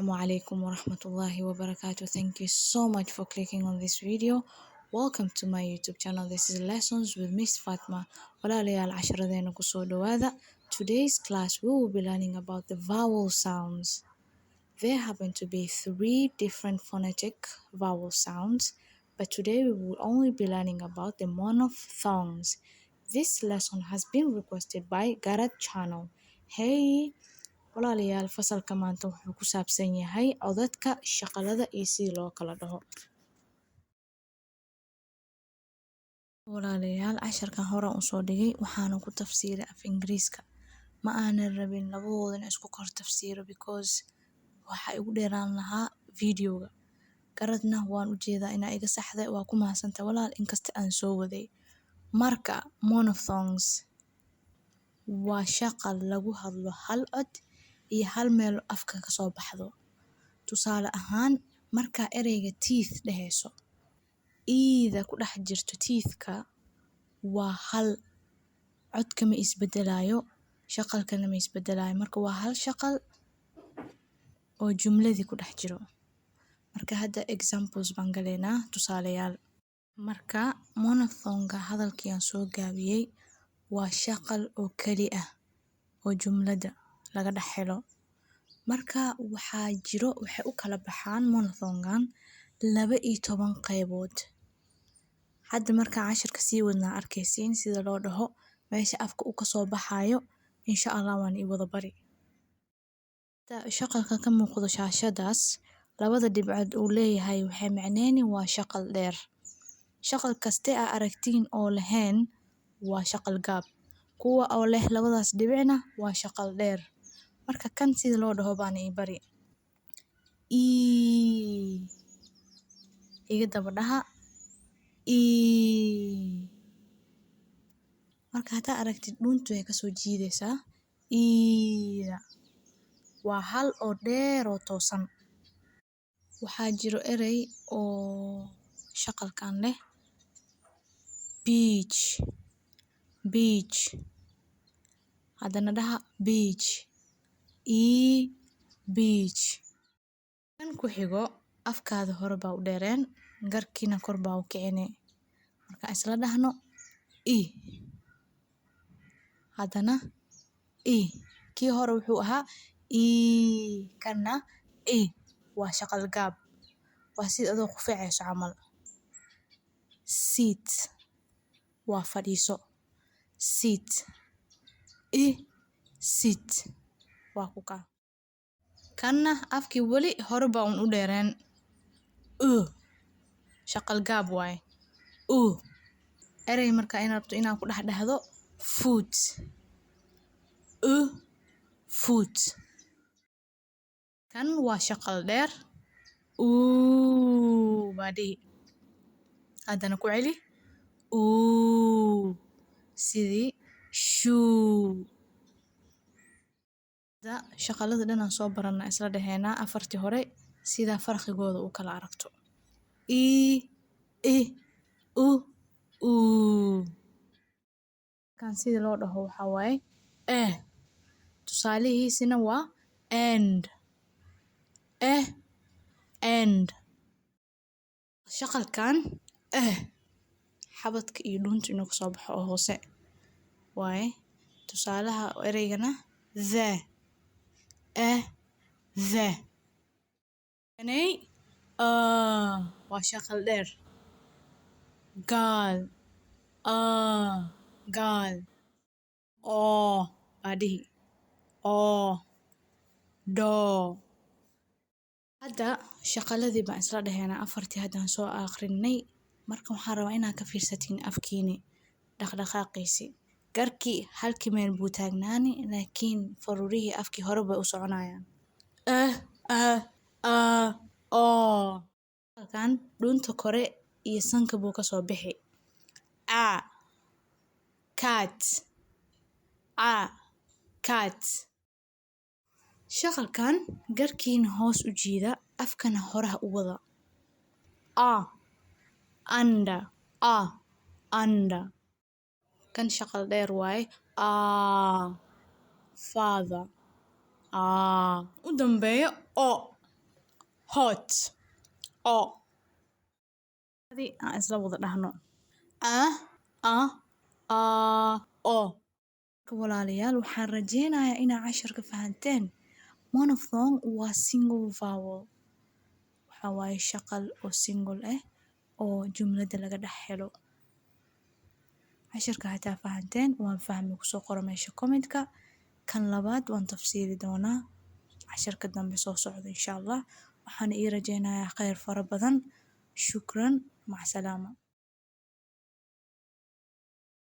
Assalamu alaikum wa rahmatullahi wa barakatuh. Thank you so much for clicking on this video. Welcome to my YouTube channel. This is Lessons with Miss Fatma. Walaalayaal casharadena kusoo dhawaada. Today's class we will be learning about the vowel sounds. There happen to be 3 different phonetic vowel sounds, but today we will only be learning about the monophthongs. This lesson has been requested by Garad channel. Hey, walaalayaal fasalka maanta wuxuu ku saabsan yahay codadka shaqalada iyo sidii loo kala dhaho. Walaalayaal casharkan horaan usoo dhigay waxaana ku tafsiiray af Ingiriiska. Ma aanan rabin labadoodan isku kor tafsiiro because waxa igu dheeraan lahaa videoga. Garadna waan u jeedaa inaa iga saxday waa ku mahadsantahay walaal inkasta aan soo waday. Marka monophthongs waa shaqal lagu hadlo hal cod iyo hal meel afka ka soo baxdo. Tusaale ahaan marka ereyga teeth dheheyso iida ku dhex jirto teethka waa hal codka ma isbedelayo shaqalkana ma isbedelayo marka waa hal shaqal oo jumladii ku dhex jiro. Marka hadda examples baan galeynaa tusaalayaal. Marka monophthonga hadalkii aan soo gaabiyey waa shaqal oo kali ah oo jumlada laga dhex helo. Marka waxay u kala baxaan monophthongan 12 qaybood. Hadda marka casharka sii wadnaa arkaysiin sida loo dhaho meesha afka uu ka soo baxayo insha Allah waan i wada bari. Shaqalka ka muuqdo shaashadaas labada dhibcood uu leeyahay waxay macneeni waa shaqal dheer. Shaqal kaste aa aragtiin oo lahayn waa shaqal gaab. Kuwa oo leh labadaas dhibicna waa shaqal dheer. Marka kan sida loo dhaho baan i bari. Iga daba dhaha marka hada aragtid dhuntu ay ka soo jiideysaa iida waa hal oo dheer oo toosan. Waxaa jiro erey oo shaqalkan leh beach hadana dhaha beach beach. Kan ku xigo afkaada hore baa u dheereen garkiina kor baa u kicine. Marka isla dhahno hadana kii hore wuxuu ahaa kana waa shaqal gaab. Waa sida adoo qufaceyso camal. Sit waa fadhiiso. Sit waa ku kaa. Kana afkii wali hore baa u dheereen. Shaqal gaab waaye. Erey marka inaad rabto inaad ku dhex dhahdo foot. Foot. Kan waa shaqal dheer. Baadi. Hadana ku celi. Sidii shoe. Shaqalada dhan aan soo barana isla dhaheena afartii hore sida farqigooda u kala aragto. Kan sida loo dhaho waxa waaye tusaalihiisina waa end. Shaqalkan xabadka iyo dhuntu inuu ka soo baxo oo hoose waaye. Tusaalaha ereygana the. Waa shaqal dheer. Girl. Baadi. Door. Hadda shaqaladii baan isla dhaheena afartii haddaan soo akhrinay marka waxaan rabaa inaad ka fiirsatiin afkiini dhaqdhaqaaqiisi. Garkii halkii meel buu taagnaani laakiin faruurihii afkii hore bay u soconayaan. Halkan dhunta kore iyo sanka buu ka soo bixi. Cat. Shaqalkan garkiina hoos u jiida afkana horaha u wada. Under. Kan shaqal dheer waaye. Father. U dambeeyo hot oo aan isla wada dhahno oo walaalayaal waxaan rajeynayaa inaa casharka fahanteen. Monophthong waa single vowel, waxaa waaye shaqal oo single ah oo jumlada laga dhex helo. casharka hadaa fahanteen waan fahmay kusoo qoro meesha commentka. kan labaad waan tafsiiri doonaa casharka dambe soo socdo insha Allah. waxaan ii rajeynayaa kheyr fara badan. shukran, mac salaama.